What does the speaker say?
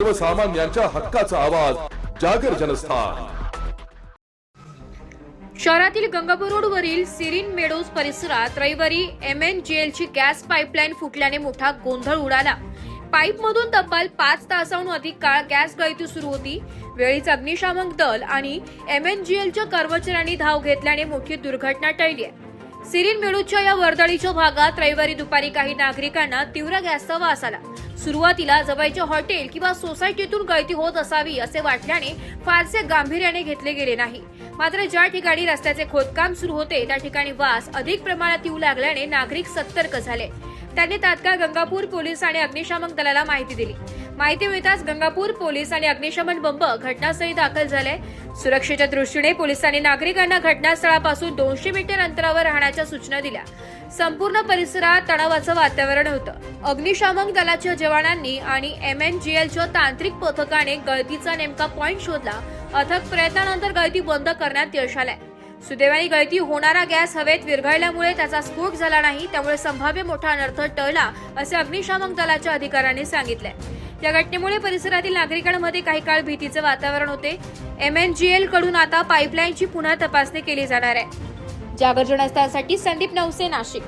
सर्वसामान्यांच्या हक्काचा आवाज जागर जनस्थान। शहरातील गंगापूर रोडवरील सिरीन मेडोज परिसरात रविवारी MNGLची गॅस पाईपलाईन फुटल्याने मोठा गोंधळ उडाला। पाईपमधून तब्बल 5 तासांहून अधिक काळ गॅस गळती सुरू होती। वेळीच अग्निशामक दल आणि MNGLच्या कर्मचाऱ्यांनी धाव घेतल्याने मोठी दुर्घटना टळली आहे। सिरीन मेडोजच्या या वर्दळीच्या भागात रविवारी दुपारी काही नागरिकांना तीव्र गॅसचा वास आला। सुरुवातीला जवळच्या हॉटेल किंवा सोसायटीतून गळती होत असावी असे वाटल्याने फारसे गांभीर्याने घेतले गेले नाही। मात्र ज्या ठिकाणी रस्त्याचे खोदकाम सुरू होते त्या ठिकाणी वास अधिक प्रमाणात येऊ लागल्याने नागरिक सतर्क झाले। त्यांनी तात्काळ गंगापूर पोलीस आणि अग्निशामक दलाला माहिती दिली। माहिती मिळताच गंगापूर पोलीस आणि अग्निशमन बंब घटनास्थळी दाखल झाले। सुरक्षेच्या दृष्टीने पोलिसांनी नागरिकांना घटनास्थळापासून 200 मीटर अंतरावर राहण्याच्या सूचना दिल्या। संपूर्ण परिसरात तणावाचं वातावरण होतं। अग्निशामक दलाच्या जवानांनी आणि MNGLच्या तांत्रिक पथकाने गळतीचा नेमका पॉइंट शोधला। अथक प्रयत्नानंतर गळती बंद करण्यात यश आलंय। सुदैवाने गळती होणारा गॅस हवेत विरघळल्यामुळे त्याचा स्फोट झाला नाही, त्यामुळे संभाव्य मोठा अनर्थ टळला असे अग्निशामक दलाच्या अधिकाऱ्यांनी सांगितले। या घटनेमुळे परिसरातील नागरिकांमध्ये काही काळ भीतीचे वातावरण होते। MNGL कडून आता पाईपलाईनची पुन्हा तपासणी केली जाणार आहे। जागर जनस्थानसाठी संदीप नवसे, नाशिक।